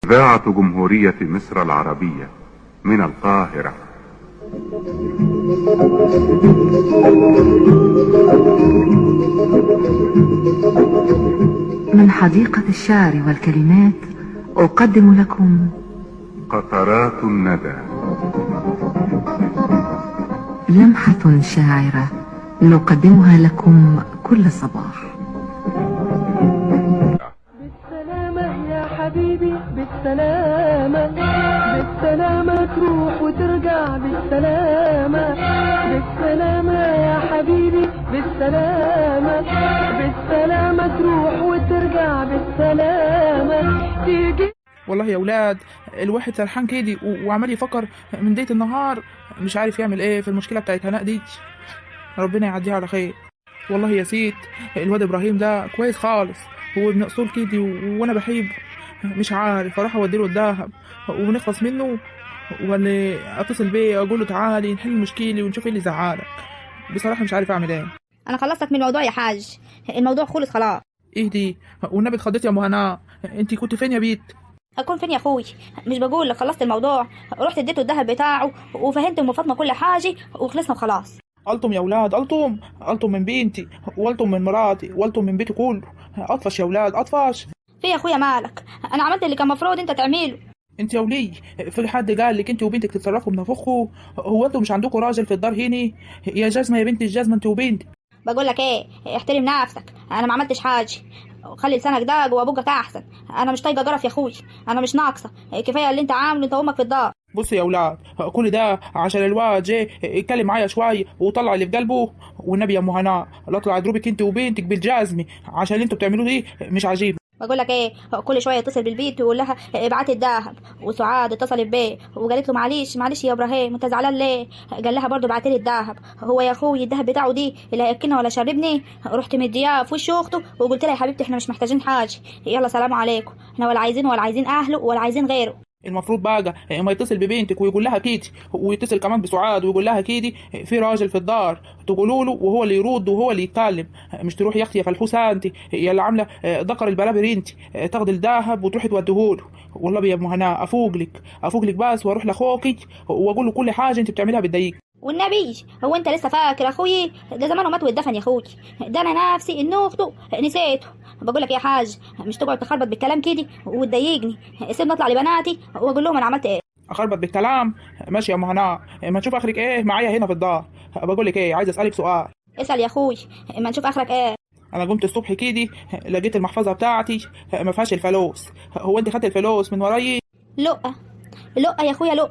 إذاعة جمهورية مصر العربية من القاهرة. من حديقة الشعر والكلمات أقدم لكم قطرات الندى، لمحة شاعرة نقدمها لكم كل صباح. بالسلامة يا حبيبي، بالسلامة بالسلامة تروح وترجع بالسلامة، بالسلامة يا حبيبي، بالسلامة بالسلامة تروح وترجع بالسلامة تيجي. والله يا ولاد الواحد سرحان كده وعمال يفكر من بداية النهار، مش عارف يعمل ايه في المشكلة بتاعت هناء دي. ربنا يعديها على خير. والله يا سيد الواد ابراهيم ده كويس خالص، هو ابن اصول كده وانا بحبه. مش عارف اروح اوديله الدهب ونخلص منه، ولا اتصل بيه اقول له تعالي نحل المشكله ونشوف ايه اللي زعلك. بصراحه مش عارف اعمل ايه. انا خلصتك من الموضوع يا حاج، الموضوع خلص خلاص. ايه دي والنبي اتخضيت يا ام هناء، انت كنت فين يا بيت؟ هكون فين يا اخوي؟ مش بقول لك خلصت الموضوع، رحت اديته الذهب بتاعه وفهمت ام فاطمه كل حاجه وخلصنا وخلاص. قلتم يا ولاد، قلتم من بنتي وقلتم من مراتي وقلتم من بيتي كله. اطفش يا ولاد اطفش. في يا اخويا مالك؟ انا عملت اللي كان مفروض انت تعمله. انت يا ولي في حد قال لك انت وبنتك تتصرفوا بنفخوا؟ هو انتوا مش عندكم راجل في الدار هنا؟ يا جزمه يا بنت الجزمه انت وبنتي. بقول لك ايه، احترم نفسك، انا ما عملتش حاجه. خلي لسانك ده جوا بوجك احسن. انا مش طايقه جرف يا اخوي، انا مش ناقصه، كفايه اللي انت عامله انت وامك في الدار. بصوا يا ولاد، كل ده عشان الواد جه يتكلم معايا شويه وطلع اللي في قلبه. والنبي يا ام هناء لا اطلع اضربك انت وبنتك بالجزمه عشان اللي انتوا بتعملوه دي مش عجيب. بقول لك ايه، كل شويه يتصل بالبيت ويقول لها ابعتي الذهب. وسعاد اتصلت بيه وقالت له معلش يا ابراهيم انت زعلان ليه؟ قال لها برضه ابعتي لي الذهب. هو يا اخوي الذهب بتاعه دي اللي هياكلنا ولا شربني؟ رحت مدياه في وش اخته وقلت لها يا حبيبتي احنا مش محتاجين حاجه، يلا سلام عليكم، احنا ولا عايزين اهله ولا عايزين غيره. المفروض بقى ما يتصل ببنتك ويقول لها كده، ويتصل كمان بسعاد ويقول لها كده في راجل في الدار تقولوا له وهو اللي يرد وهو اللي يتكلم. مش تروح يا اختي يا فلحوسه انت يا اللي عامله ذكر البلابر انت تاخدي الذهب وتروحي توديهوله. والله يا ام هناء افوق لك بس واروح لاخوكي واقول له كل حاجه انت بتعملها بتضايقك. والنبي هو انت لسه فاكر اخوي؟ ده زمانه مات واتدفن يا اخوي، ده انا نفسي ان اخته نسيته. بقول لك يا حاج مش تقعد تخربط بالكلام كده وتضايقني، سيبني اطلع لبناتي واقول لهم انا عملت ايه. اخربط بالكلام؟ ماشي يا ام هناء، ما نشوف اخرك ايه معايا هنا في الدار. بقول لك ايه، عايز اسالك سؤال. اسال يا اخوي، اما نشوف اخرك ايه. انا قمت الصبح كده لقيت المحفظه بتاعتي ما فيهاش الفلوس. هو انت خدت الفلوس من وراي؟ لقه يا اخويا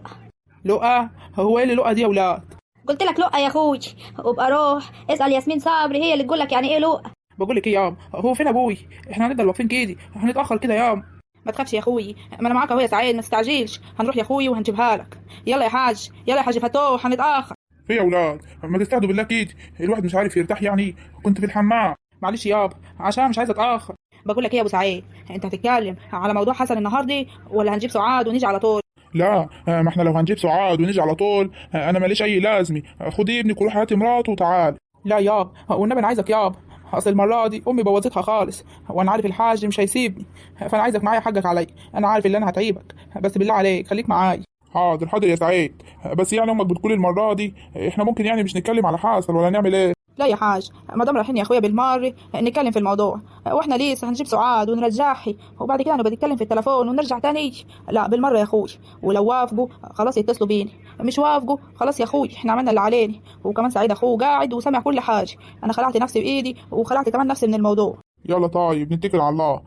لقى؟ هو ايه اللي لقى دي يا ولاد؟ قلت لك لقه يا اخوي، وابقى روح اسال ياسمين صبري هي اللي تقول لك يعني ايه لقه. بقول لك ايه يام، هو فين ابوي؟ احنا هنفضل واقفين كده هنتاخر كده يام. ما تخافش يا اخوي، ما انا معاك اهو يا سعيد، ما تستعجلش، هنروح يا اخوي وهنجيبها لك. يلا يا حاج فتوح هنتاخر. في يا اولاد ما تستهدوا بالله كده، الواحد مش عارف يرتاح يعني، كنت في الحمام. معلش يابا عشان مش عايز اتاخر. بقول لك ايه يا ابو سعيد، انت هتتكلم على موضوع حسن النهارده ولا هنجيب سعاد ونيجي على طول؟ لا ما احنا لو هنجيب سعاد ونيجي على طول انا ماليش اي لازمه. خدي ابنك وروح هاتي مراته وتعال. لا يابا والنبي انا عايزك يابا، اصل المره دي امي بوظتها خالص وانا عارف الحاج مش هيسيبني، فانا عايزك معايا حقك عليا. انا عارف ان انا هتعيبك بس بالله عليك خليك معايا. حاضر يا سعيد، بس يعني امك بتقول المره دي احنا ممكن يعني مش نتكلم على حاصل ولا نعمل ايه؟ لا يا حاج ما دام رايحين يا اخويا بالمره نتكلم في الموضوع، واحنا لسه هنجيب سعاد ونرجعها وبعد كده نبقى نتكلم في التليفون ونرجع تاني. لا بالمره يا اخوي، ولو وافقوا خلاص يتصلوا بيني، مش وافقوا خلاص يا اخوي احنا عملنا اللي علينا. وكمان سعيد اخوه قاعد وسامع كل حاجه، انا خلعت نفسي بايدي وخلعت كمان نفسي من الموضوع. يلا طيب نتكل على الله.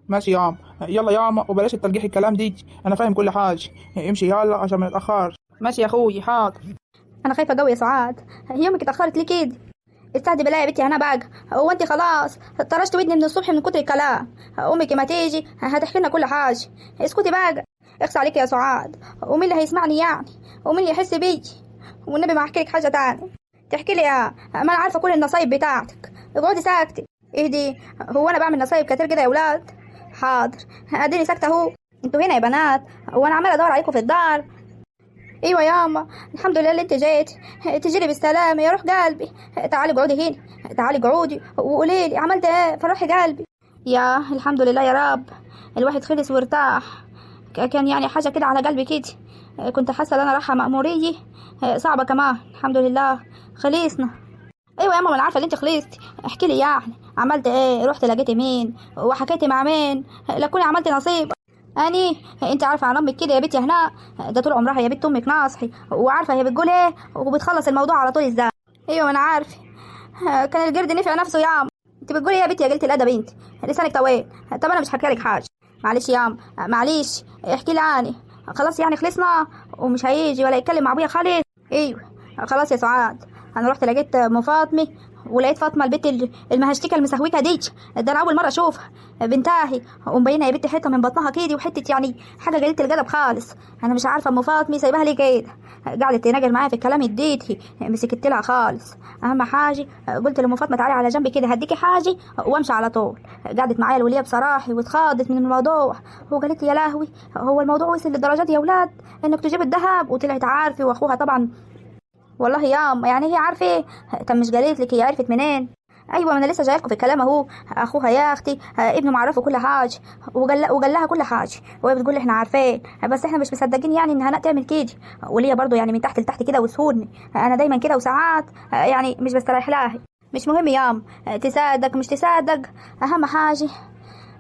ماشي ياما، يلا ياما وبلاش التلقيح الكلام دي، انا فاهم كل حاجه. امشي يلا عشان ما نتاخرش. ماشي يا اخوي حاضر. انا خايفه قوي يا سعاد، هي امك اتاخرت ليه كده؟ استهدي بالله يا بنتي انا بقى، هو انت خلاص طرشت ودني من الصبح من كتر الكلام. امك ما تيجي هتحكي لنا كل حاجه، اسكتي بقى. اخس عليك يا سعاد، ومين اللي هيسمعني يعني؟ ومين اللي يحس بي؟ والنبي ما احكي لك حاجه تاني تحكي لي ما انا عارفه كل النصايب بتاعتك. اقعدي ساكتي. اهدي، هو انا بعمل نصايب كتير كده يا ولاد؟ حاضر اديني ساكته اهو. انتوا هنا يا بنات وانا عماله ادور عليكم في الدار. ايوه ياما، الحمد لله اللي انت جيتي. تجيلي بالسلامه يا روح قلبي. تعالي اقعدي هنا، تعالي اقعدي وقولي لي عملت ايه فرحي قلبي. يا الحمد لله يا رب، الواحد خلص وارتاح. كان يعني حاجه كده على قلبي كده، كنت حاسه ان انا رايحه مأموريه صعبه كمان. الحمد لله خلصنا. ايوه يا ماما انا عارفه ان انت خلصتي. احكي لي يعني عملت ايه، رحت لقيتي مين وحكيتي مع مين؟ لا كوني عملتي نصيب. اني انت عارفه عن امك كده يا بنت يا هناء، ده طول عمرها يا بنت امك ناصحي وعارفه هي بتقول ايه وبتخلص الموضوع على طول ازاي. ايوه انا عارفه، كان القرد نفع نفسه يا عم. انت بتقولي يا بنتي يا قلت الادب انت لسانك طويل. طب انا مش حكي لك حاجه. معلش يا عم معلش، احكي لي عني. خلاص يعني خلصنا ومش هيجي ولا يتكلم مع ابويا خالد؟ ايوه خلاص يا سعاد، انا رحت لقيت ام فاطمه ولقيت فاطمه البت المهشتكه المسهوكه دي. ده انا اول مره اشوفها بنتاهي ومبينه يا بنت حته من بطنها كده وحته يعني حاجه قليله الجدب خالص. انا مش عارفه ام فاطمه سايباها ليه كده، قعدت تناجر معايا في الكلام اديتي مسكت لها خالص. اهم حاجه قلت لام فاطمه تعالي على جنبي كده هديكي حاجه وامشي على طول. قعدت معايا الوليه بصراحه واتخاضت من الموضوع وقالت لي يا لهوي هو الموضوع وصل للدرجه دي يا اولاد انك تجيب الذهب؟ وطلعت عارفه واخوها طبعا. والله ياما يعني هي عارفه ايه؟ طب مش قالت لك هي عرفت منين؟ ايوه ما انا لسه جايلكوا في الكلام اهو. اخوها يا اختي ابنه معرفه كل حاجه وقال لها كل حاجه وهي بتقول احنا عارفين بس احنا مش مصدقين يعني ان هناء تعمل كده. وليا برضو يعني من تحت لتحت كده وسهولني انا دايما كده وساعات يعني مش بستريح لها. مش مهم ياما تصدق مش تصدق، اهم حاجه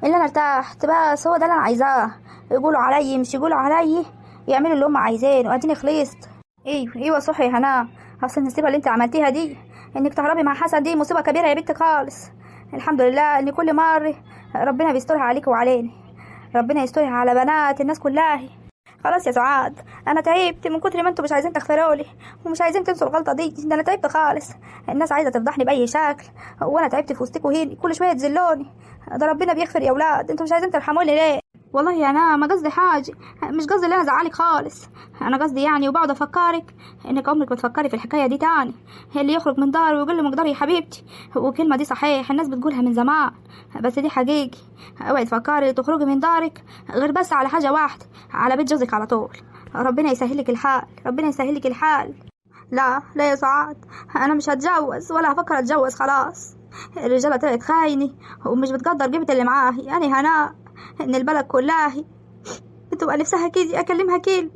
اللي انا ارتحت بس هو ده اللي انا عايزاه. يقولوا علي مش يقولوا علي، يعملوا اللي هم عايزينه واديني خلصت. ايوه صح يا هناء، اصل النصيبه اللي انت عملتيها دي انك تهربي مع حسن دي مصيبه كبيره يا بنتي خالص. الحمد لله ان كل مره ربنا بيسترها عليك وعلينا، ربنا يسترها على بنات الناس كلها. خلاص يا سعاد انا تعبت من كتر ما انتوا مش عايزين تغفروا لي ومش عايزين تنسوا الغلطه دي. ده انا تعبت خالص، الناس عايزه تفضحني باي شكل وانا تعبت في وسطكوا هنا كل شويه تذلوني. ده ربنا بيغفر يا اولاد، انتوا مش عايزين ترحموني ليه؟ والله يا انا ما قصدي حاجه، مش قصدي ان انا ازعلك خالص. انا قصدي يعني وبقعد افكرك انك عمرك ما تفكري في الحكايه دي تاني. اللي يخرج من دار ويقول له مقدار يا حبيبتي، والكلمه دي صحيح الناس بتقولها من زمان بس دي حقيقي. اوعي تفكري تخرجي من دارك غير بس على حاجه واحده، على بيت جوزك على طول. ربنا يسهل لك الحال، ربنا يسهل لك الحال. لا لا يا سعاد انا مش هتجوز ولا هفكر اتجوز خلاص. الرجاله طلعت خاينه ومش بتقدر جبت اللي معاهي. يعني هناء ان البلد كلها بتبقى نفسها كده اكلمها كلمه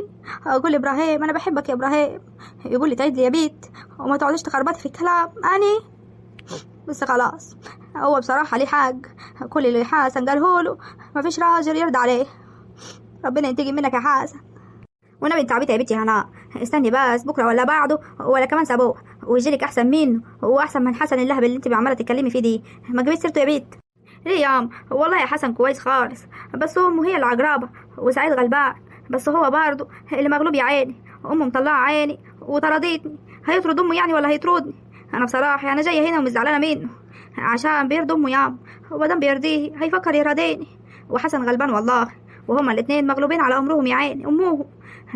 اقول ابراهيم انا بحبك يا ابراهيم، يقول لي تعيد لي يا بيت وما تقعديش تخربطي في الكلام. اني بس خلاص هو بصراحه ليه حق، كل اللي حسن قاله له مفيش راجل يرضى عليه. ربنا ينتقم منك يا حسن. وانا بنت عبيطه يا بنتي هناء، استني بس بكره ولا بعده ولا كمان اسبوع ويجيلك احسن منه واحسن من حسن اللهب اللي انت عماله تتكلمي فيه دي. ما جبتي سيرته يا بنت ليه يا عم؟ والله يا حسن كويس خالص بس امه هي العقربه وسعيد غلبان بس هو برضه اللي مغلوب يا عيني. امه مطلعه عيني وطردتني، هيطرد امه يعني ولا هيطردني؟ انا بصراحه انا جايه هنا ومش زعلانه منه عشان بيرضي امه يا عم، ومادام بيرضيه هيفكر يرضيني. وحسن غلبان والله وهما الاتنين مغلوبين على امرهم يا عيني امهم.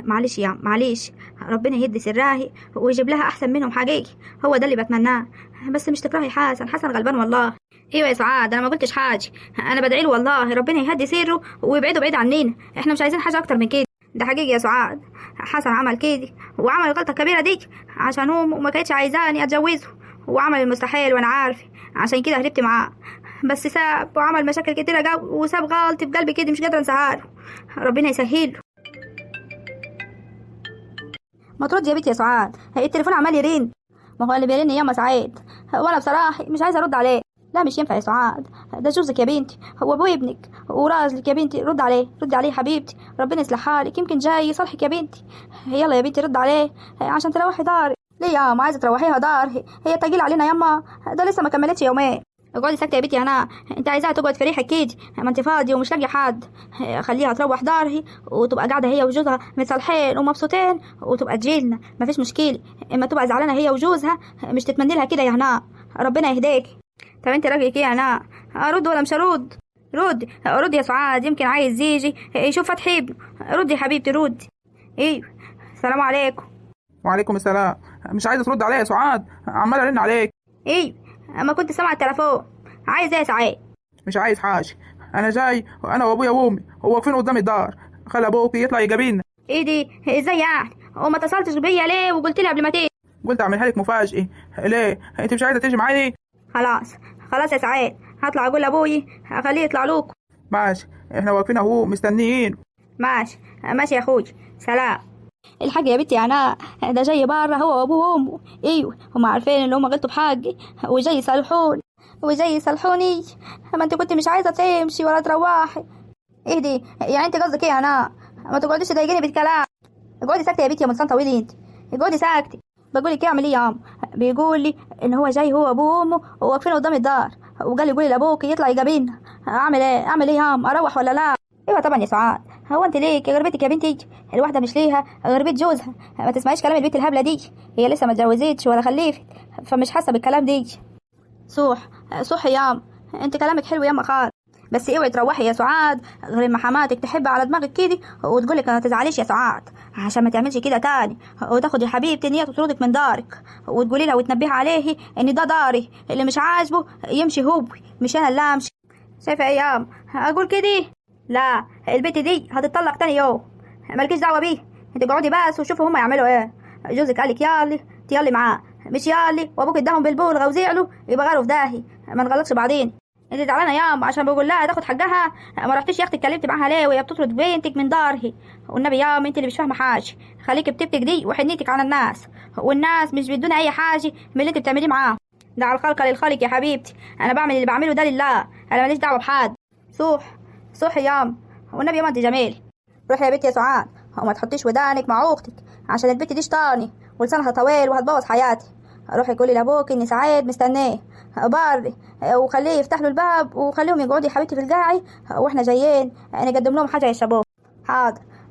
معلش يا عم معلش، ربنا يهدي سراهي ويجيب لها احسن منهم حقيقي، هو ده اللي بتمناه. بس مش تكرهي حسن، حسن غلبان والله. ايوه يا سعاد انا ما قلتش حاجه، انا بدعي له والله ربنا يهدي سره ويبعده بعيد عننا، احنا مش عايزين حاجه اكتر من كده. ده حقيقي يا سعاد حسن عمل كده وعمل الغلطه الكبيره دي عشان امه ما كانتش عايزاني اتجوزه وعمل المستحيل وانا عارفه، عشان كده هربت معاه بس ساب وعمل مشاكل كتيره جو وساب غلطه في قلبي كده مش قادره انساها له. ربنا يسهله. ما ترد يا بنتي يا سعاد، هي التليفون عمال يرن. ما هو اللي بيرن ياما سعيد وانا بصراحه مش عايزه ارد عليه. لا مش ينفع يا سعاد، ده جوزك يا بنتي هو ابو ابنك ورازلك يا بنتي، رد عليه رد عليه حبيبتي ربنا يصلح حالك يمكن جاي يصلحك يا بنتي. يلا يا بنتي رد عليه عشان تروحي دارك. ليه يا ما عايزه تروحيها دار؟ هي تقيل علينا ياما، ده لسه ما كملتش يومين. اقعدي ساكته يا بنتي هنا، انت عايزاها تقعد في ريحك كده ما انت فاضيه ومش لاقيه حد. خليها تروح دارها وتبقى قاعده هي وجوزها متصالحين ومبسوطين وتبقى تجيلنا مفيش مشكله. اما تبقى زعلانه هي وجوزها مش تتمني لها كده يا هنا، ربنا يهديك. طب انت راجلك ايه يا هنا؟ ارد ولا مش ارد؟ رد يا سعاد يمكن عايز يجي يشوف فتحي ابنه. رد يا حبيبتي رد. ايوه السلام عليكم. وعليكم السلام. مش عايزه ترد عليا يا سعاد، عمال ارن عليك. ايوه اما كنت سامعه التليفون. عايز ايه يا سعاد؟ مش عايز حاجه، انا جاي انا وابويا وامي واقفين قدام الدار، خلي ابوك يطلع يقابلنا. ايه دي ازاي يعني؟ وما اتصلتش بيا ليه وقلت لي قبل ما تيجي؟ قلت اعملها لك مفاجأة. ليه انت مش عايزه تيجي معايا؟ خلاص خلاص يا سعاد، هطلع اقول لابوي اخليه يطلع لكم. ماشي، احنا واقفين اهو مستنيين. ماشي ماشي يا اخوي، سلام. الحاج يا بنتي انا ده جاي بره هو وابوه وامه. ايوه هم عارفين ان هم غلطوا بحقي وجاي يصالحوني وجاي يصالحوني. ما انت كنت مش عايزه تمشي ولا تروحي. اهدي، يعني انت قصدك ايه؟ انا ما تقعديش تضايقيني بالكلام. اقعدي ساكته يا بنتي يا مصان طويلي انت. اقعدي ساكته. بقول لك اعمل ايه يا عم؟ بيقول لي ان هو جاي هو وابوه وامه وواقفين قدام الدار، وقال لي قولي لابوك يطلع يقابلنا. اعمل ايه؟ اعمل ايه يا عم؟ اروح ولا لا؟ ايوه طبعا يا سعاد. هو انت ليك غربتك يا بنتي؟ الواحده مش ليها غربت جوزها. ما تسمعيش كلام البنت الهبله دي، هي لسه ما اتجوزتش ولا خلفت، فمش حاسه بالكلام دي. صح يا عم، انت كلامك حلو يا خالد، بس اوعي تروحي يا سعاد غير ما حماتك تحب على دماغك كده وتقولك ما تزعليش يا سعاد، عشان ما تعملش كده تاني وتاخدي حبيبتي نية وتطردك من دارك، وتقولي لها وتنبهي عليه ان ده داري، اللي مش عاجبه يمشي هو، مش انا اللي امشي. شايفه ايه يا عم؟ اقول كده؟ لا، البنت دي هتطلق تاني يوم، مالكيش دعوه بيه. انت اقعدي بس وشوفوا هما يعملوا ايه. جوزك قالك يالي معاه، مش يالي وابوك اداهم بالبول وزعلوا يبقى غاروا في داهي، ما نغلطش بعدين. انت زعلانه يا عم عشان بقول لها تاخد حقها؟ ما رحتيش يا اختي اتكلمت معاها ليه وهي بتطرد بنتك من دارها؟ والنبي يا عم انت اللي مش فاهمه حاجه، خليكي بتبتك دي وحنيتك على الناس، والناس مش بيدونا اي حاجه من اللي انت بتعمليه معاهم. دع الخلق للخالق يا حبيبتي، انا بعمل اللي بعمله ده لله، انا ماليش دعوه بحد. صح يا عم، والنبي يا ما انت جميل. روحي يا بنتي يا سعاد وما تحطيش ودانك مع اختك، عشان البنت دي شطاني ولسانها طويل وهتبوظ حياتي. روحي قولي لابوك اني سعيد مستنيه بري، وخليه يفتح له الباب وخليهم يقعدوا يا حبيبتي في القاعي واحنا جايين نقدم لهم حاجه يشربوها.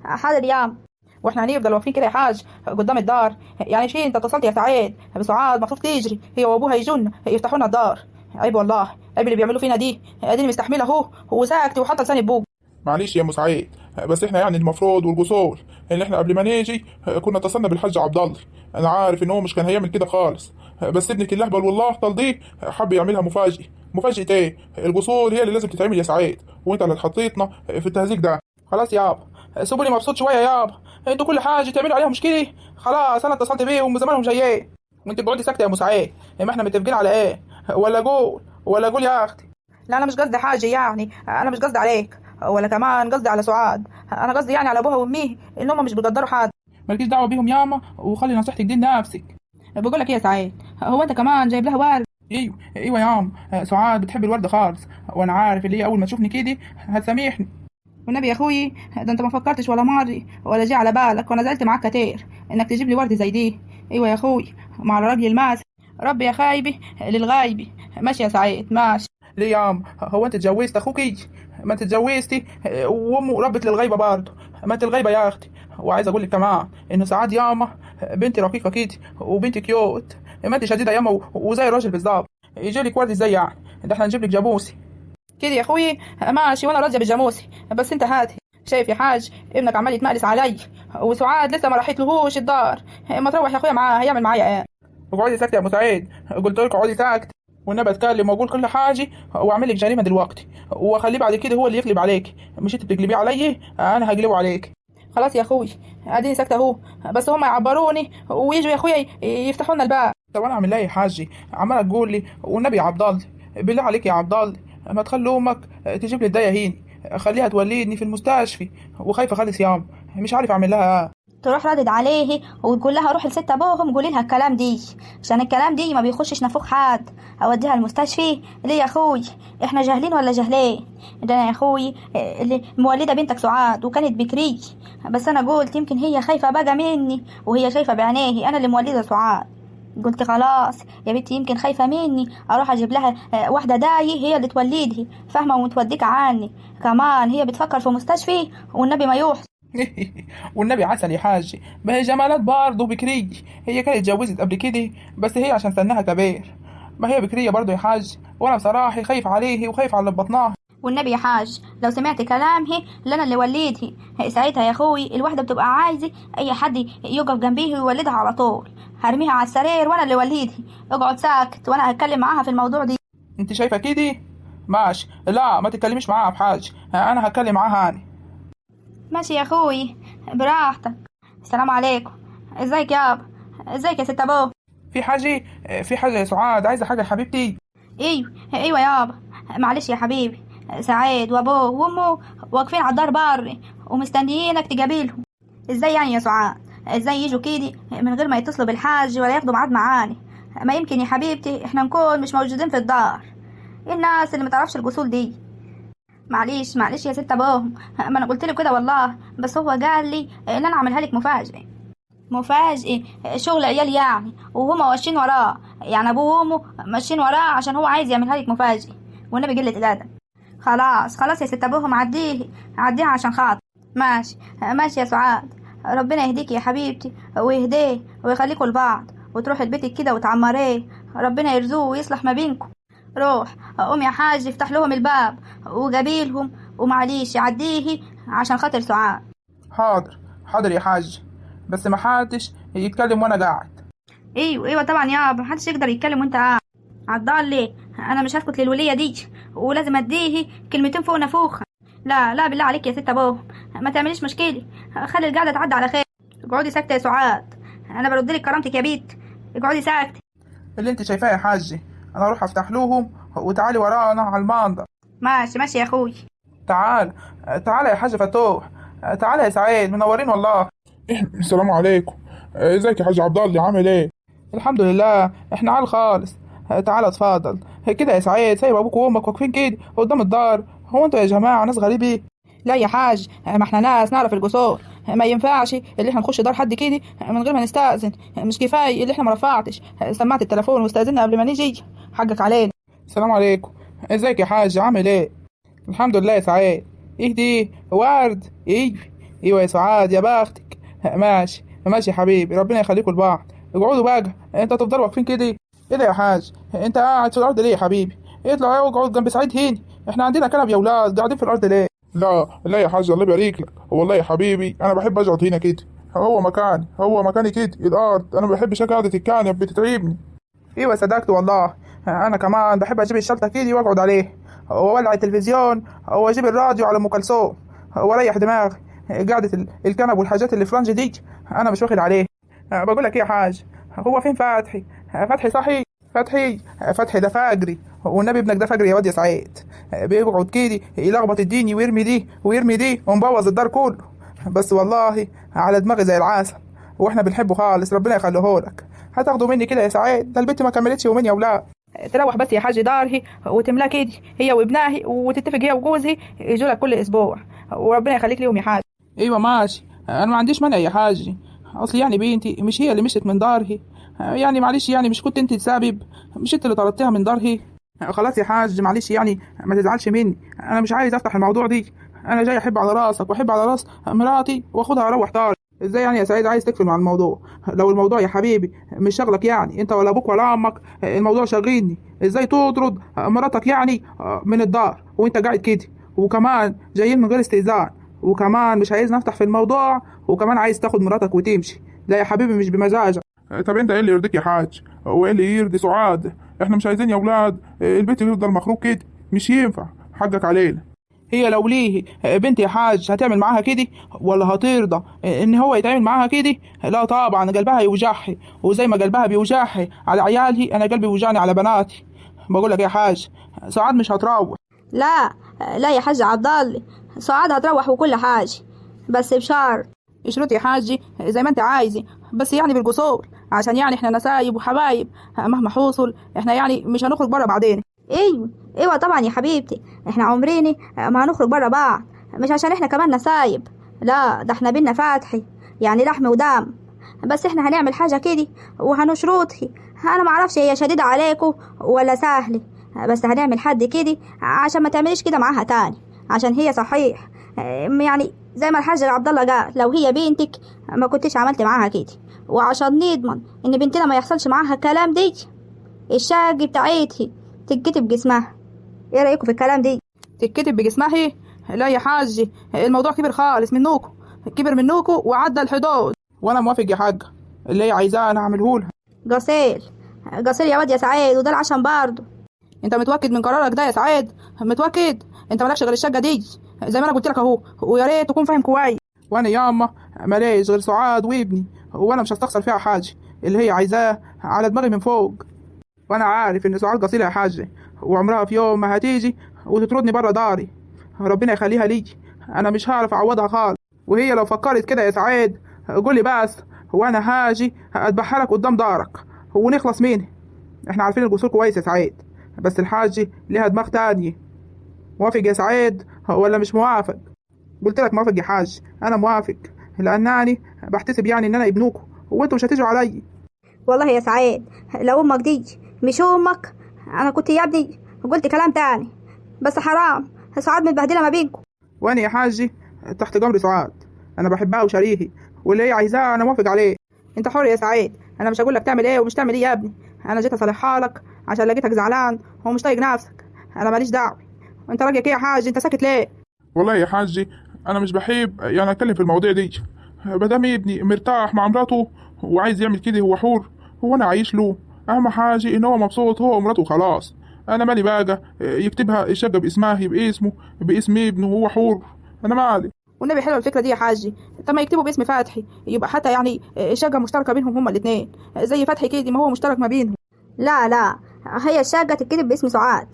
حاضر يا عم. واحنا هنفضل واقفين كده يا حاج قدام الدار؟ يعني شيء انت اتصلت يا سعيد بسعاد المفروض تجري هي وابوها يجون يفتحوا لنا الدار. عيب والله، عيب اللي بيعملوا فينا دي. اديني مستحمله اهو وساكت وحاطه لساني بوق. معلش يا ام سعيد، بس احنا يعني المفروض والجسور ان احنا قبل ما نيجي كنا اتصلنا بالحاج عبد الله. انا عارف ان هو مش كان هيعمل كده خالص، بس ابنك اللهبل والله طل دي حب يعملها مفاجئ. مفاجأة ايه؟ الجسور هي اللي لازم تتعمل يا سعيد، وانت اللي حطيتنا في التهزيق ده. خلاص يابا سيبوني مبسوط شويه يابا، انتوا كل حاجه تعملوا عليها مشكله. خلاص انا اتصلت بيهم وزمانهم جايين، وانت بتقعدي ساكته يا ام سعيد. ما احنا متفقين على ايه؟ ولا قول يا اختي. لا انا مش قصدي حاجه، يعني انا مش قصدي عليك ولا كمان قصدي على سعاد، انا قصدي يعني على ابوها واميه ان هم مش بيقدروا حد. مالكيش دعوه بيهم ياما، وخلي نصيحتك دي لنفسك. بقول لك ايه يا سعيد، هو انت كمان جايب لها ورد؟ ايوه يا عم، سعاد بتحب الورد خالص، وانا عارف اللي هي اول ما تشوفني كده هتسامحني. والنبي يا اخوي ده انت ما فكرتش ولا مرة ولا جه على بالك، وانا زعلت معاك كتير انك تجيب لي ورد زي دي. ايوه يا اخوي، مع الراجل الماس ربي يا خايبي للغايبي. ماشي يا سعيد ماشي. ليه يا عم؟ هو انت اتجوزت اخوكي؟ ما انت اتجوزتي وامه ربت للغيبه برضه، ما انت الغيبه يا اختي. وعايز اقول لك كمان انه سعاد ياما بنتي رقيقه كده وبنتي كيوت، ما انت شديده ياما وزي الراجل بالظبط. يجي لك ورد ازاي يعني؟ ده احنا نجيب لك جاموسي كده يا اخوي. ماشي وانا راضيه بالجاموسي، بس انت هاتي. شايف يا حاج ابنك عمال يتمقلس علي، وسعاد لسه ما راحتلهوش الدار. ما تروح يا اخويا معاه، هيعمل معايا ايه؟ اقعدي ساكت يا ابو سعيد، قلت لك اقعدي ساكت، والنبي اتكلم واقول كل حاجه واعمل لك جريمه دلوقتي، واخليه بعد كده هو اللي يقلب عليك. مش انت بتقلبيه علي، انا هقلبه عليك. خلاص يا اخوي اديني ساكته اهو، بس هم يعبروني ويجوا يا اخويا يفتحوا لنا الباب. طب انا اعمل ايه يا حاجي؟ عماله تقول لي والنبي يا عبد الله، بالله عليك يا عبد الله ما تخلي امك تجيب لي الدايه هيني، خليها تولدني في المستشفى، وخايفه خالص يا عم، مش عارف اعمل لها. تروح ردد عليه وتقول لها روح لست ابوهم قولي لها الكلام دي، عشان الكلام دي ما بيخشش نافوخ حد. اوديها المستشفى ليه يا اخوي؟ احنا جاهلين ولا جاهلين؟ ده انا يا اخوي اللي مولده بنتك سعاد وكانت بكري، بس انا قلت يمكن هي خايفه بقى مني وهي شايفه بعينيه انا اللي مولده سعاد. قلت خلاص يا بنتي يمكن خايفه مني اروح اجيب لها واحده داي هي اللي تولدها، فاهمه ومتوديكه عني كمان. هي بتفكر في مستشفى والنبي ما يحصل. والنبي عسل يا حاج، ما هي جمالات برضه بكري، هي كانت اتجوزت قبل كده بس هي عشان سنها كبير. ما هي بكريه برضه يا حاج، وانا بصراحه خايف عليه وخايف على اللي بطنها. والنبي يا حاج لو سمعت كلامي اللي انا اللي وليدها ساعتها يا اخوي الواحده بتبقى عايزه اي حد يقف جنبيه ويولدها على طول، هرميها على السرير وانا اللي وليدها. اقعد ساكت وانا هتكلم معاها في الموضوع دي. انت شايفه كده؟ ماشي، لا ما تتكلميش معاها في حاجه، انا هتكلم معاها انا. ماشي يا اخوي براحتك. السلام عليكم. ازيك يابا؟ ازيك يا ست ابو؟ في حاجة؟ في حاجة يا سعاد؟ عايزة حاجة يا حبيبتي؟ ايوه يابا. معلش يا حبيبي، سعيد وابوه وامه واقفين على الدار بري ومستنيينك تقابلهم. ازاي يعني يا سعاد؟ ازاي يجوا كده من غير ما يتصلوا بالحاج ولا ياخدوا ميعاد معانا؟ ما يمكن يا حبيبتي احنا نكون مش موجودين في الدار. إيه الناس اللي متعرفش الجسول دي؟ معلش يا ست ابوهم، ما انا قلت له كده والله، بس هو قال لي ان انا اعملها لك مفاجأة شغل عيال يعني، وهما ماشيين وراه، يعني ابوه وامه ماشيين وراه عشان هو عايز يعملها لك مفاجأة. والنبي قلة الادب. خلاص يا ست ابوهم، عديها عشان خاطر. ماشي يا سعاد. ربنا يهديك يا حبيبتي ويهديه ويخليكوا لبعض وتروحي لبيتك كده وتعمريه. ربنا يرزوه ويصلح ما بينكم. روح قوم يا حاج افتح لهم الباب وقابلهم، ومعليش عديه عشان خاطر سعاد. حاضر يا حاج، بس ما حدش يتكلم وانا قاعد. ايوه طبعا يابا، محدش يقدر يتكلم وانت قاعد. عالضال ليه؟ انا مش هسكت للوليه دي، ولازم اديه كلمتين فوق نفوخه. لا بالله عليك يا ست ابوه، ما تعمليش مشكله، خلي القعده تعدي على خير. اقعدي ساكته يا سعاد، انا برد لك كرامتك يا بيت. اقعدي ساكته. اللي انت شايفاه يا حاج، انا اروح افتح لهم وتعالي ورانا على المنظر. ماشي يا اخوي. تعال يا حاج فتوح، تعال يا سعيد، منورين والله. السلام عليكم. ازيك يا حاج عبد الله، عامل ايه؟ الحمد لله، احنا عال خالص. تعال اتفضل كده يا سعيد، سايب ابوك وامك واقفين كده قدام الدار. هو انتوا يا جماعه ناس غريبه؟ لا يا حاج، ما احنا ناس نعرف الجسور، ما ينفعش اللي احنا نخش دار حد كده من غير ما نستأذن. مش كفايه اللي احنا ما رفعتش سماعه التليفون واستأذنا قبل ما نيجي؟ حقك علينا. السلام عليكم. ازيك يا حاج، عامل ايه؟ الحمد لله يا سعيد. ايه دي ورد؟ ايوه يا سعاد، يا بختك. ماشي يا حبيبي، ربنا يخليكم لبعض. اقعدوا بقى، انت هتفضلوا واقفين كده؟ ايه ده يا حاج، انت قاعد في الارض ليه يا حبيبي؟ اطلع اقعد جنب سعيد هنا، احنا عندنا كنب يا ولاد، قاعدين في الارض ليه؟ لا يا حاج، الله يبارك لك، والله يا حبيبي انا بحب اقعد هنا كده، هو مكاني كده الارض، انا ما بحبش قعده الكنب، بتتعبني. ايوه صدقت والله، انا كمان بحب اجيب الشلته كده واقعد عليه واولع التلفزيون واجيب الراديو على ام كلثوم واريح دماغي. قعده الكنب والحاجات اللي فرنج دي انا مش واخد عليه. بقول لك ايه يا حاج، هو فين فتحي صحي؟ فتحي ده فجري، والنبي ابنك ده فجري يا واد يا سعيد، بيقعد كده يلخبط الدنيا ويرمي دي ومبوظ الدار كله، بس والله على دماغي زي العسل، واحنا بنحبه خالص، ربنا يخليه لك. هتاخدوا مني كده يا سعيد؟ ده البنت ما كملتش يومين يا ولاد. تروح بس يا حاج دارهي وتملا كده هي وابنها، وتتفق هي وجوزها يجوا لك كل اسبوع، وربنا يخليك ليهم يا حاج. ايوه ماشي، انا ما عنديش مانع يا حاج، اصل يعني بنتي مش هي اللي مشت من دارهي، يعني معلش، يعني مش كنت انت السبب؟ مش انت اللي طردتها من دارهي؟ خلاص يا حاج معلش، يعني ما تزعلش مني، انا مش عايز افتح الموضوع دي، انا جاي احب على راسك واحب على راس مراتي واخدها اروح داري. ازاي يعني يا سعيد عايز تقفل مع الموضوع؟ لو الموضوع يا حبيبي مش شغلك، يعني انت ولا ابوك ولا امك، الموضوع شاغلني. ازاي تطرد مراتك يعني من الدار وانت قاعد كده، وكمان جايين من غير استئذان، وكمان مش عايز نفتح في الموضوع، وكمان عايز تاخد مراتك وتمشي؟ لا يا حبيبي مش بمزاجك. طب انت ايه اللي يرضيك يا حاج؟ هو ايه اللي يرضي سعاد؟ احنا مش عايزين يا اولاد البيت يفضل مخروق كده، مش ينفع، حقك علينا. هي لو ليه بنت يا حاج هتعمل معاها كده ولا هترضى ان هو يتعامل معاها كده؟ لا طبعا، قلبها يوجعها، وزي ما قلبها بيوجعها على عيالي انا قلبي يوجعني على بناتي. بقول لك يا حاج، سعاد مش هتروح. لا يا حاج عبد الله، سعاد هتروح وكل حاجه، بس بشرط. اشرط يا حاجي زي ما انت عايزه، بس يعني بالقصور، عشان يعني احنا نسايب وحبايب، مهما حصل احنا يعني مش هنخرج بره بعدين. ايوه طبعا يا حبيبتي، احنا عمريني ما هنخرج بره بعض، مش عشان احنا كمان نسايب، لا ده احنا بينا فتحي، يعني لحم ودم، بس احنا هنعمل حاجه كده وهنشروطها. انا معرفش هي شديده عليكم ولا سهله، بس هنعمل حد كده عشان ما تعمليش كده معاها تاني، عشان هي صحيح يعني زي ما الحاج عبد الله قال، لو هي بنتك ما كنتش عملت معاها كده، وعشان نضمن ان بنتنا ما يحصلش معاها الكلام دي، الشقة بتاعتها تتكتب بجسمها. ايه رايكم في الكلام دي؟ تتكتب بجسمها؟ لا يا حاج، الموضوع كبر خالص منكم وعدى الحدود، وانا موافق يا حاج، اللي هي عايزاه انا هعمله لها. قصير يا واد يا سعيد، وده العشان برضه. انت متوكد من قرارك ده يا سعيد؟ متوكد؟ انت مالكش غير الشقه دي زي ما انا قلت لك اهو، ويا ريت تكون فاهم كويس. وانا ياما ماليش غير سعاد وابني، وانا مش هستخسر فيها حاجه. اللي هي عايزاه على دماغي من فوق. وانا عارف ان سعاد قصيره يا حاجه، وعمرها في يوم ما هتيجي وتطردني بره داري. ربنا يخليها لي، انا مش هعرف اعوضها خالص. وهي لو فكرت كده يا سعاد قول لي بس، وانا هاجي اذبحها لك قدام دارك ونخلص منه. احنا عارفين الجسور كويس يا سعاد، بس الحاجه ليها دماغ تانية. موافق يا سعاد ولا مش موافق؟ قلت لك موافق يا حاج، انا موافق، لانني بحتسب يعني ان انا ابنكم وانتوا مش هتيجوا علي. والله يا سعاد لو امك دي مش امك انا كنت يا ابني قلت كلام تاني، بس حرام سعاد متبهدله ما بينكم. وانا يا حاجي تحت جمر سعاد، انا بحبها وشريهي، واللي هي عايزاه انا موافق عليه. انت حر يا سعيد، انا مش هقول لك تعمل ايه ومش تعمل ايه يا ابني. انا جيت اصالحها لك عشان لقيتك زعلان ومش طايق نفسك. انا ماليش دعوه. انت راجل ايه يا حاج؟ انت ساكت ليه؟ والله يا حاجي انا مش بحب يعني اتكلم في المواضيع دي. مادام ابني مرتاح مع مراته وعايز يعمل كده هو حر، هو انا عايش له. اهم حاجه ان هو مبسوط هو ومراته خلاص. انا مالي بقى يكتبها الشقه باسمها باسمه باسم ابنه هو حر، انا مالي. والنبي حلوه الفكره دي يا حاجي. طب ما يكتبوا باسم فتحي، يبقى حتى يعني شقه مشتركه بينهم هما الاثنين، زي فتحي كده ما هو مشترك ما بينهم. لا هي الشقه تتكتب باسم سعاد.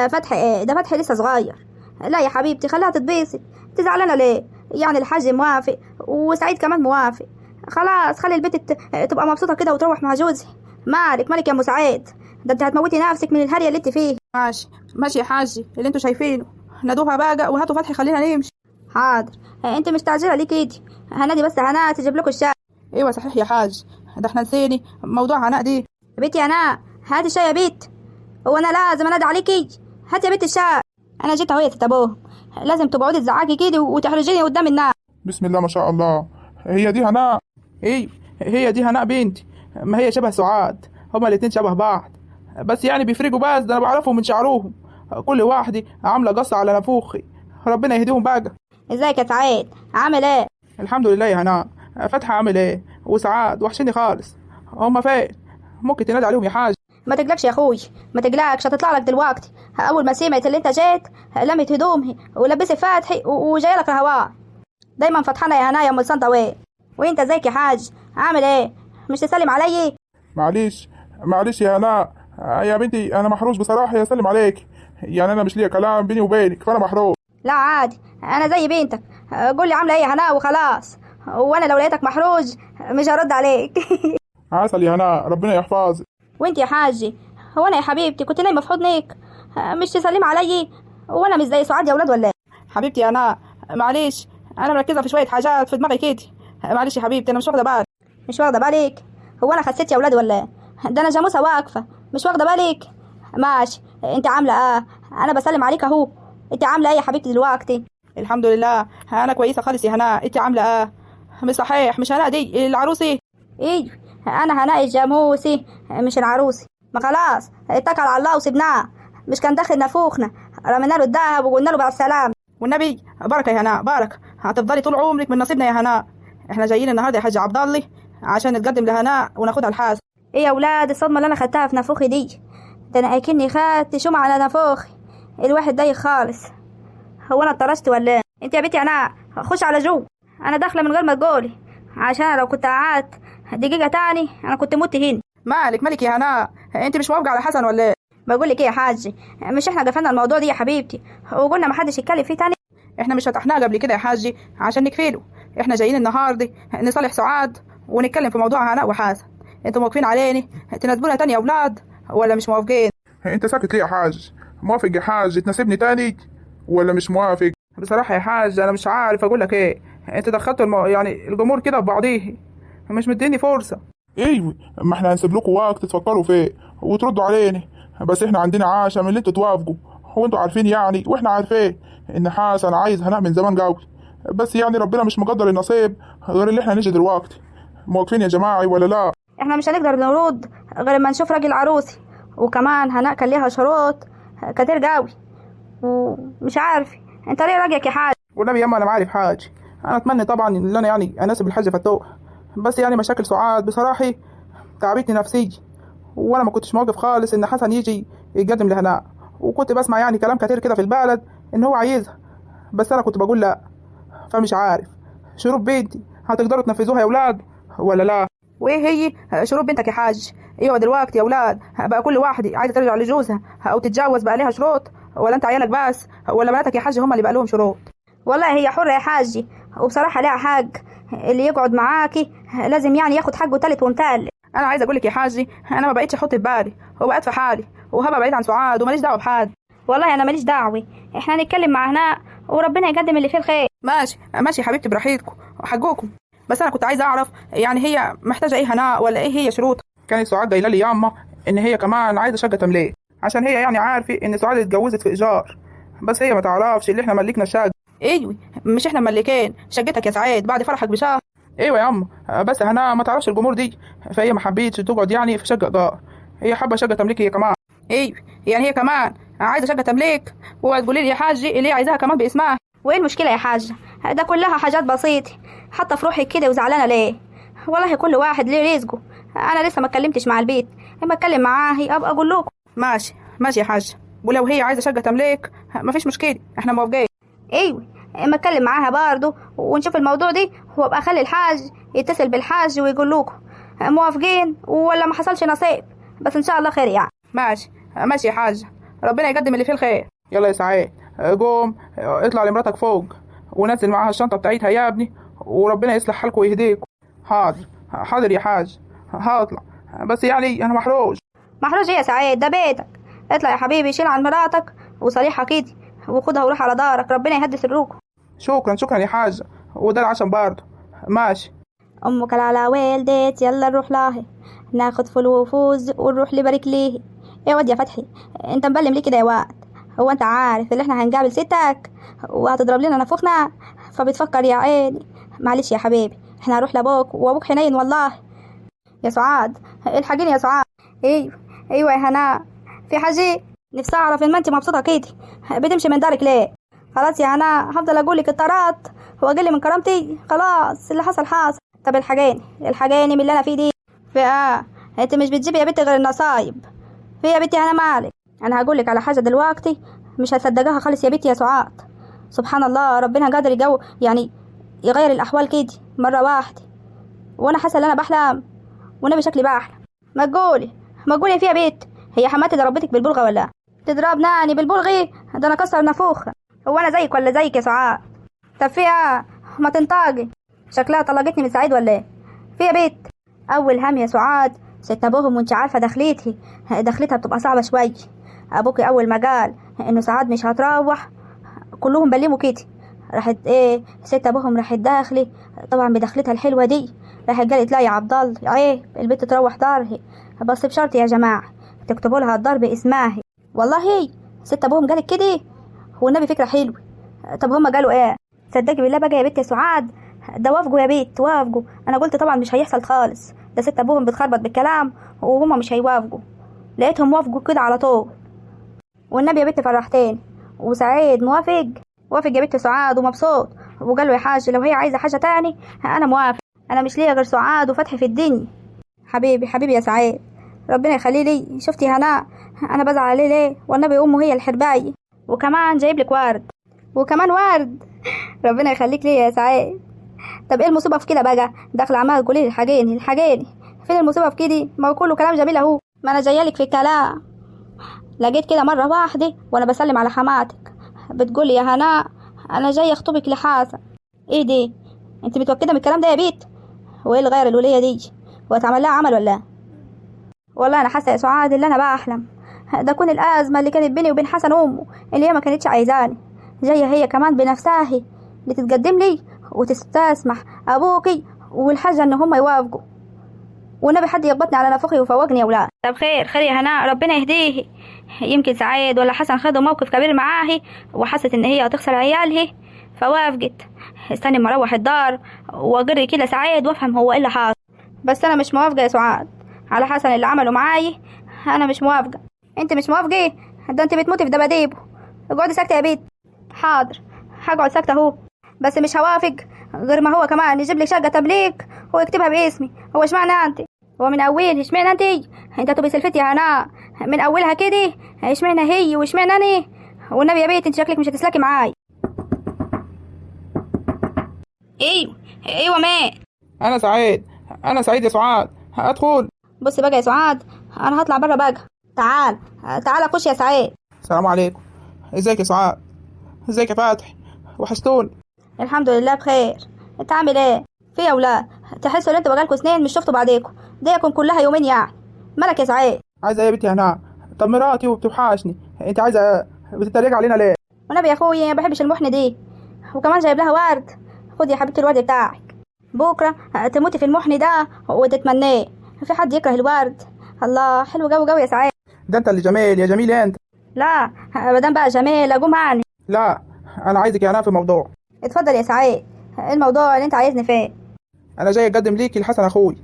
فتحي ايه ده؟ فتحي لسه صغير. لا يا حبيبتي خليها تتبسط. تزعلانه ليه؟ يعني الحاج موافق وسعيد كمان موافق، خلاص خلي البنت تبقى مبسوطه كده وتروح مع جوزها. مالك يا ام سعاد؟ ده انت هتموتي نفسك من الهريه اللي انت فيه. ماشي يا حاجي اللي انتوا شايفينه. نادوها بقى وهاتوا فتحي خلينا نمشي. حاضر. انت مستعجله ليه كده؟ هنادي بس هناء تجيب لكم الشاي. ايوه صحيح يا حاج، ده احنا نسيني موضوع هناء دي. بنتي يا هناء هاتي الشاي يا بنت. هو انا لازم انادي عليكي؟ هاتي يا بنت الشاي. انا جيت اهو يا ست ابوه، لازم تقعدي تزعقي كده وتحرجيني قدام الناس. بسم الله ما شاء الله. هي دي هناء؟ ايه هي دي هناء بنتي. ما هي شبه سعاد، هما الاتنين شبه بعض، بس يعني بيفرقوا. بس ده انا بعرفهم من شعرهم، كل واحده عامله قصه على نافوخي. ربنا يهديهم بقى. ازيك يا سعاد؟ عامل ايه؟ الحمد لله يا هناء. فتحي عامل ايه؟ وسعاد وحشني خالص. هما فين؟ ممكن تنادي عليهم يا حاج؟ ما تقلقش يا اخوي، ما تقلقش، هتطلع لك دلوقتي. اول ما سمعت اللي انت جيت لمت هدومي ولبست فتحي وجاي لك الهواء. دايما فتحانه يا هنايا ام الصندوي. وانت ازيك يا حاج؟ عامل ايه؟ مش تسلم علي؟ معلش يا هناء يا بنتي، انا محروج بصراحه يا سلم عليك. يعني انا مش ليا كلام بيني وبينك فانا محروج. لا عادي، انا زي بنتك. قول لي عامله ايه يا هناء وخلاص، وانا لو لقيتك محروج مش هرد عليك. عسل يا هناء، ربنا يحفظك. وانت يا حاجي، هو انا يا حبيبتي كنت نايمه في حضنك؟ مش تسلم علي؟ وانا مش زي سعاد يا ولاد ولا ايه؟ حبيبتي يا هناء معلش، انا مركزه في شويه حاجات في دماغي كده. معلش يا حبيبتي انا مش واخده بالي. مش واخده بالك؟ هو انا خسيت يا ولاد ولا ايه؟ ده انا جاموسه واقفه مش واخده بالك. ماشي، انت عامله ايه؟ انا بسلم عليك اهو. انت عامله ايه يا حبيبتي دلوقتي؟ الحمد لله انا كويسه خالص يا هناء. انت عامله ايه؟ مش صحيح مش هناء دي العروسي؟ ايه انا هناء الجاموسي مش العروسي. ما خلاص اتكل على الله وسبناه، مش كان داخل نافوخنا رمينا له الذهب وقلنا له بعد السلام. والنبي بركه يا هناء بركه، هتفضلي طول عمرك من نصيبنا يا هناء. احنا جايين النهارده يا حاج عبد الله عشان نتقدم لهناء وناخدها الحاس. ايه يا ولاد الصدمه اللي انا خدتها في نافوخي دي؟ ده انا اكني خدت شمعة على نافوخي. الواحد ضايق خالص. هو انا اتطرشت ولا ايه؟ انت يا بنتي انا خش على جو، انا داخله من غير ما تقولي، عشان لو كنت قعدت دقيقه تاني انا كنت مت هنا. مالك يا هناء؟ انت مش موافقه على حسن ولا ايه؟ بقول لك ايه يا حاجي، مش احنا قفلنا الموضوع دي يا حبيبتي وقلنا ما حدش يتكلم فيه تاني؟ احنا مش فتحناه قبل كده يا حاجي عشان نكفيله. احنا جايين النهارده نصالح سعاد ونتكلم في موضوع هناء وحسن. انتوا موافقين علينا تناسبونا تاني يا اولاد ولا مش موافقين؟ انت ساكت ليه يا حاج؟ موافق يا حاج تناسبني تاني ولا مش موافق؟ بصراحه يا حاج انا مش عارف اقول لك ايه. انت دخلت يعني الجمهور كده ببعضيه، مش مديني فرصه. ايوه، ما احنا هنسيب لكم وقت تفكروا فيه وتردوا علينا، بس احنا عندنا عاشة من اللي انتوا توافقوا. هو انتوا عارفين يعني واحنا عارفين ان حسن عايز هناء من زمان قوي، بس يعني ربنا مش مقدر النصيب غير اللي احنا نيجي دلوقتي. موافقين يا جماعه ولا لا؟ احنا مش هنقدر نرد غير ما نشوف راجل عروسي، وكمان هناء كان ليها شروط كتير قوي ومش عارف. انت ليه راجعك يا حاج؟ والنبي ياما انا عارف حاج. انا اتمنى طبعا ان انا يعني اناسب الحاج فتوح، بس يعني مشاكل سعاد بصراحه تعبتني نفسيا، وانا ما كنتش موقف خالص ان حسن يجي يتقدم لهناء. وكنت بسمع يعني كلام كتير كده في البلد ان هو عايزها، بس انا كنت بقول لا. فمش عارف شروط بنتي هتقدروا تنفذوها يا اولاد ولا لا؟ وايه هي شروط بنتك يا حاج؟ ايوه دلوقتي يا اولاد بقى كل واحد عايزه ترجع لجوزها او تتجوز بقى لها شروط، ولا انت عيالك بس، ولا بناتك يا حاج هم اللي بقى لهم شروط؟ والله هي حرة يا حاجي، وبصراحة لها حق. اللي يقعد معاكي لازم يعني ياخد حقه تالت ومتالت. انا عايزه اقول لك يا حاجي انا ما بقيتش احط في بالي، وبقيت في حالي وهبقى بعيد عن سعاد وماليش دعوه بحد. والله انا ماليش دعوة، احنا هنتكلم مع هناء وربنا يقدم اللي فيه الخير. ماشي ماشي يا حبيبتي براحتكم حقكم، بس انا كنت عايزه اعرف يعني هي محتاجه ايه هناء، ولا ايه هي شروطها؟ كانت سعاد قايله لي ياما ان هي كمان عايزه شقه تمليك، عشان هي يعني عارفه ان سعاد اتجوزت في ايجار، بس هي ما تعرفش اللي احنا ملكنا الشقه. ايوه مش احنا مملكين شقتك يا سعاد بعد فرحك بشهر. ايوه يا اما بس هناء ما تعرفش الجمهور دي، فهي ما حبيتش تقعد يعني في شقه ايجار، هي حابه شقه تمليك هي كمان. ايوه يعني هي كمان عايزه شقه تمليك، وتقولي لي يا حاجي اللي هي عايزاها كمان باسمها. وايه المشكلة يا حاجة؟ ده كلها حاجات بسيطة، حتى في روحك كده وزعلانة ليه؟ والله كل واحد ليه رزقه. انا لسه ما اتكلمتش مع البيت، اما اتكلم معاه ابقى اقول لكم. ماشي ماشي يا حاج، ولو هي عايزه شقه تمليك مفيش مشكله احنا موافقين. ايوه اما اتكلم معاها برضه ونشوف الموضوع دي، وابقى اخلي الحاج يتصل بالحاج ويقول لكم موافقين ولا ما حصلش نصيب، بس ان شاء الله خير يعني. ماشي ماشي يا حاج، ربنا يقدم اللي فيه الخير. يلا يا سعيد قوم اطلع لمراتك فوق ونزل معاها الشنطه بتاعتها يا ابني، وربنا يصلح حالكم ويهديكم. حاضر حاضر يا حاج هطلع، بس يعني انا محروج. محروج ايه يا سعيد؟ ده بيتك، اطلع يا حبيبي شيل عن مراتك وصالحها كده وخدها وروح على دارك، ربنا يهدي سروكم. شكرا شكرا يا حاج، وده العشم برضه. ماشي. امك على والدت يلا نروح لها ناخد فول وفوز ونروح لبارك ليه. يا واد يا فتحي انت مبلم ليه كده يا واد؟ هو انت عارف اللي احنا هنقابل ستك وهتضرب لنا نفوخنا فبتفكر يا عيني؟ معلش يا حبيبي احنا هنروح لابوك وابوك حنين والله. يا سعاد الحاجيني يا سعاد. ايوه يا هناء في حاجه نفسي اعرف ان ما انت مبسوطه كده بتمشي من دارك ليه؟ خلاص يا هناء هفضل اقول لك الطارات واقل من كرامتي؟ خلاص اللي حصل حصل. طب الحاجاني من اللي انا فيه دي في انت مش بتجيبي يا بنتي غير النصايب في يا بنتي. انا مالك، انا هقول لك على حاجه دلوقتي مش هتصدقها خالص يا بنتي يا سعاد. سبحان الله ربنا قادر يعني يغير الاحوال كده مره واحده، وانا حاسه ان انا بحلم وانا بشكلي بحلم. ما تقولي فيها بيت، هي حماتي ضربتك بالبلغه ولا تضربناني بالبلغي؟ ده انا كسر نافوخ. هو انا زيك ولا زيك يا سعاد؟ طب فيها ما تنطقي، شكلها طلقتني من سعيد ولا ايه؟ فيها بيت اول هم يا سعاد ست ابوهم، وانت عارفه دخلتها بتبقى صعبه شويه. ابوكي اول ما قال انه سعاد مش هتروح كلهم بلموا كده، راحت ست ابوهم راحت داخلي طبعا بدخلتها الحلوه دي، راحت قالت لا يا عبد الله عيب البنت تروح دارها، بس بشرط يا جماعه تكتبوا لها الدار باسمها. والله ست ابوهم قالت كده، هو النبي فكره حلوه. طب هم قالوا ايه؟ صدقي بالله بقى يا بنت يا سعاد ده وافقوا يا بنت وافقوا. انا قلت طبعا مش هيحصل خالص، ده ست ابوهم بتخربط بالكلام وهما مش هيوافقوا، لقيتهم وافقوا كده على طول. والنبي يا بنت فرحتين. وسعيد وافق يا بنت سعاد ومبسوط، وقال له يا حاج لو هي عايزه حاجه تاني انا موافق، انا مش ليا غير سعاد وفتحي في الدنيا. حبيبي يا سعيد ربنا يخليه لي. شفتي هناء انا بزعل عليه ليه؟ والنبي امه هي الحربايه، وكمان جايب لك ورد وكمان ورد ربنا يخليك لي يا سعيد. طب ايه المصيبه في كده بقى؟ داخله عماله تقولي لي الحاجاني فين المصيبه في كده؟ ما هو كله كلام جميل اهو، ما انا جايه لك في الكلام. لقيت كده مره واحده وانا بسلم على حماتك بتقولي يا هناء انا جايه اخطبك لحسن. ايه دي؟ انت متوكده من الكلام ده يا بيت؟ وايه اللي غير الوليه دي؟ واتعمل لها عمل ولا؟ والله انا حاسه يا سعاد اللي انا بحلم، ده كون الازمه اللي كانت بيني وبين حسن امه اللي هي ما كانتش عايزاني، جايه هي كمان بنفسها اللي تتقدم لي وتستسمح ابوكي والحاجه ان هم يوافقوا، والنبي حد يخبطني على نفخي ويفوقني يا ولاد. طب خير يا هناء ربنا يهديه، يمكن سعيد ولا حسن خدوا موقف كبير معاهي وحست ان هي هتخسر عيالها فوافقت. استني ما اروح الدار واجري كده سعيد وافهم هو ايه اللي حاصل. بس انا مش موافقه يا سعاد على حسن اللي عمله معاي، انا مش موافقه. انت مش موافقه؟ ده انت بتموتي في دباديبه. اقعدي ساكته يا بيت. حاضر هقعد ساكته اهو، بس مش هوافق غير ما هو كمان يجيب لك شقه تمليك ويكتبها باسمي. هو اشمعنى انت؟ هو من اولها اشمعنى انت تبقي سلفتي يا هناء من اولها كده؟ اشمعنى هي واشمعنى انا؟ والنبي يا بيت انت شكلك مش هتسلكي معاي. ايوه مات. انا سعيد انا سعيد يا سعاد، ادخل. بص بقى يا سعاد، انا هطلع بره بقى. تعال تعال خش يا سعيد. السلام عليكم. ازيك يا سعاد؟ ازيك يا فتحي؟ وحشتوني. الحمد لله بخير. انت عامل ايه؟ في يا اولاد تحسوا ان انتوا بقالكوا سنين مش شفتوا بعضيكم، ديكم كلها يومين يعني. مالك يا سعيد؟ عايزه ايه يا بنتي هنا؟ طب مراتي وبتوحشني، انت عايزه بتتريق علينا ليه؟ والنبي يا اخويا ما بحبش المحن دي، وكمان جايب لها ورد. خد يا حبيبتي الورد بتاعك، بكره تموتي في المحن ده وتتمنيه. في حد يكره الورد؟ الله حلو جو جو يا سعيد. ده انت اللي جميل يا جميل انت. لا مادام بقى جميل اقوم معاني. لا انا عايزك يا هنا في موضوع. اتفضل يا سعيد، إيه الموضوع اللي انت عايزني فيه؟ انا جاي اقدم ليكي الحسن اخوي،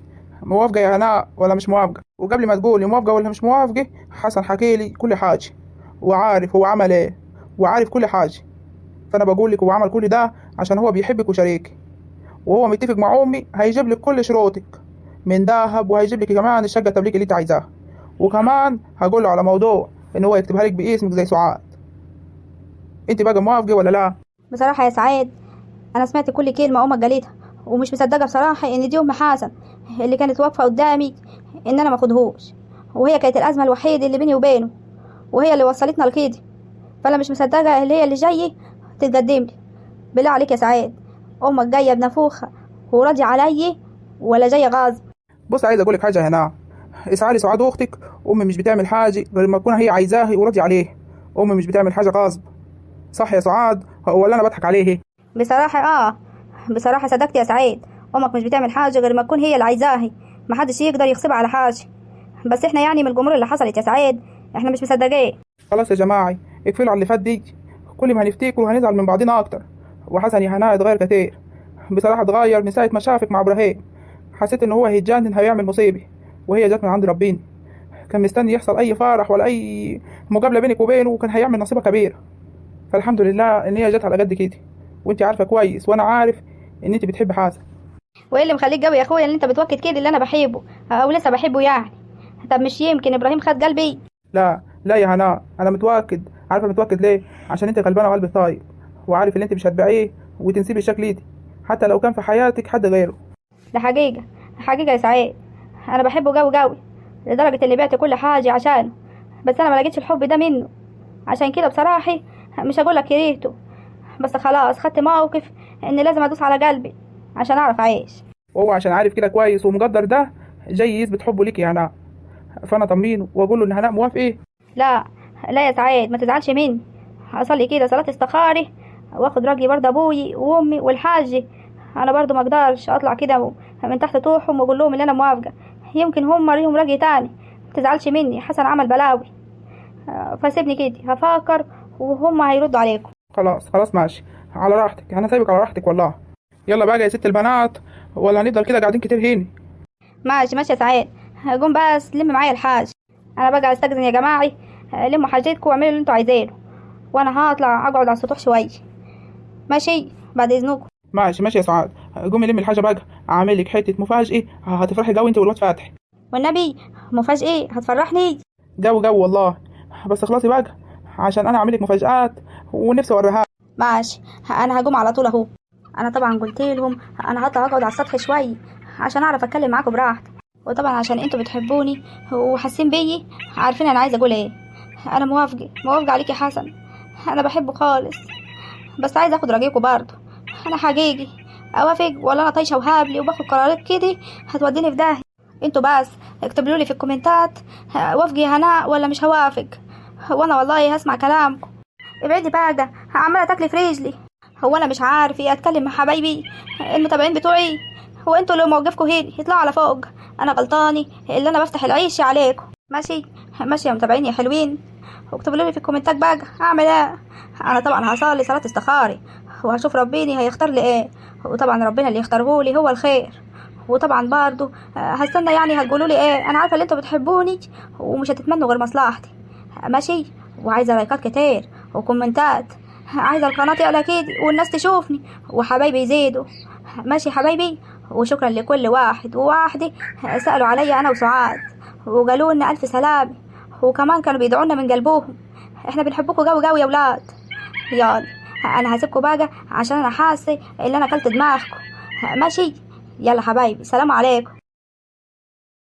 موافقه يا هناء ولا مش موافقه؟ وقبل ما تقولي موافقه ولا مش موافقه، حسن حكي لي كل حاجه، وعارف هو عمل ايه، وعارف كل حاجه. فانا بقول لك هو عمل كل ده عشان هو بيحبك وشريك، وهو متفق مع امي هيجيب لك كل شروطك من ذهب، وهيجيب لك كمان الشقه التمليك اللي انت عايزاها، وكمان هقول له على موضوع ان هو يكتبها لك باسمك زي سعاد. انت بقى موافقه ولا لا؟ بصراحه يا سعيد انا سمعت كل كلمه امك قالتها، ومش مصدقه بصراحه ان دي ام حسن اللي كانت واقفه قدامي ان انا ما اخدهوش، وهي كانت الازمه الوحيده اللي بيني وبينه، وهي اللي وصلتنا لكده. فانا مش مصدقه اللي هي اللي جايه تتقدم لي. بالله عليك يا سعيد، امك جايه بنفوخه وراضيه عليا ولا جايه غاز؟ بص عايز اقول لك حاجه هنا، اسعى لي سعاد اختك. امي مش بتعمل حاجه غير ما تكون هي عايزاها وراضيه عليه. امي مش بتعمل حاجه غصب، صح يا سعاد ولا انا بضحك عليه؟ بصراحه بصراحه صدقت يا سعيد، امك مش بتعمل حاجه غير ما تكون هي اللي عايزاها، محدش يقدر يغصبها على حاجه. بس احنا يعني من الجمهور اللي حصلت يا سعيد احنا مش مصدقين. خلاص يا جماعه اقفلوا على اللي فات دي، كل ما هنفتكر وهنزعل من بعضنا اكتر. وحسن يا هناء اتغير كتير بصراحه، اتغير من ساعه ما شافك مع ابراهيم. حسيت ان هو هيتجنن هيعمل مصيبه، وهي جت من عند ربنا. كان مستني يحصل اي فرح ولا اي مقابله بينك وبينه، وكان هيعمل نصيبه كبيره. فالحمد لله ان هي جت على قد كده، وانت عارفه كويس وانا عارف ان انت بتحب حسن. وايه اللي مخليك قوي يا اخويا ان انت بتوكد كده اللي انا بحبه او لسه بحبه يعني؟ طب مش يمكن ابراهيم خد قلبي؟ لا لا يا هناء انا متواكد. عارفه متواكد ليه؟ عشان انت غلبانه وقلبك طيب، وعارف ان انت مش هتبيعيه وتنسيه بالشكل دي حتى لو كان في حياتك حد غيره. ده حقيقه حقيقه يا سعيد، انا بحبه قوي قوي لدرجه اني بعت كل حاجه عشانه، بس انا ما لقيتش الحب ده منه. عشان كده بصراحه مش هقول لك كرهته، بس خلاص خدت موقف اني لازم ادوس على قلبي عشان اعرف اعيش. وهو عشان عارف كده كويس ومقدر ده جاي يثبت حبه ليك يا هناء. فانا طمنينه واقول له ان هناء موافق ايه. لا لا يا سعيد ما تزعلش مني، اصلي كده صلاه استخاري واخد راجلي برضه ابوي وامي والحاج. انا برضه ما اقدرش اطلع كده من تحت طوحهم واقول لهم ان انا موافقه، يمكن هم ليهم راجل تاني. ما تزعلش مني، حسن عمل بلاوي، فسيبني كده هفكر وهم هيردوا عليكم. خلاص خلاص ماشي على راحتك، انا سايبك على راحتك والله. يلا بقى يا ست البنات، ولا هنفضل كده قاعدين كتير هنا؟ ماشي ماشي يا سعيد، قوم بس لم معايا الحاج. انا بقى استاذن يا جماعه، لموا حاجتكم واعملوا اللي انتوا عايزينه، وانا هطلع اقعد على السطوح شويه. ماشي بعد اذنكم. ماشي ماشي يا سعاد، قومي لمي الحاجه بقى، اعمل لك حته مفاجاه هتفرحي قوي انت والواد فاتح. والنبي مفاجأة هتفرحني؟ جو والله. بس خلاصي بقى عشان انا اعمل لك مفاجآت ونفسي اوريها. ماشي انا هقوم على طول اهو. انا طبعا قلت لهم انا هطلع اقعد على السطح شويه عشان اعرف اتكلم معاكم براحتي، وطبعا عشان انتوا بتحبوني وحاسين بيي عارفين انا عايزه اقول ايه. انا موافقه عليك يا حسن، انا بحبه خالص، بس عايزه اخد رايكم برضه. انا حقيقي اوافق ولا انا طايشه وهابلي وباخد قرارات كده هتوديني في داهيه؟ انتوا بس اكتبوا لي في الكومنتات وافق يا هناء ولا مش هوافق، وانا والله هسمع كلامكم. ابعدي بقى عماله تاكلي في رجلي. هو انا مش عارف ايه اتكلم مع حبايبي المتابعين بتوعي؟ هو انتوا لو موقفكم هنا يطلعوا على فوق، انا غلطاني اللي انا بفتح العيش عليكم. ماشي ماشي يا متابعين يا حلوين، واكتبوا لي في الكومنتات بقى اعمل ايه. انا طبعا هصلي صلاه استخاري وهشوف ربيني هيختار لي ايه، وطبعا ربنا اللي يختاره لي هو الخير. وطبعا برضو هستنى يعني هتقولوا لي ايه. انا عارفه ان انتوا بتحبوني ومش هتتمنوا غير مصلحتي. ماشي، وعايزه لايكات كتير وكومنتات، عايزه القناه تعلى كده والناس تشوفني وحبايبي يزيدوا. ماشي حبايبي، وشكرا لكل واحد وواحده سالوا عليا انا وسعاد وقالوا لنا الف سلامه، وكمان كانوا بيدعونا من قلبهم. احنا بنحبكم قوي قوي يا ولاد. يلا انا هسيبكم بقى عشان انا حاسه ان انا اكلت دماغكم. ماشي يلا حبايبي، سلام عليكم.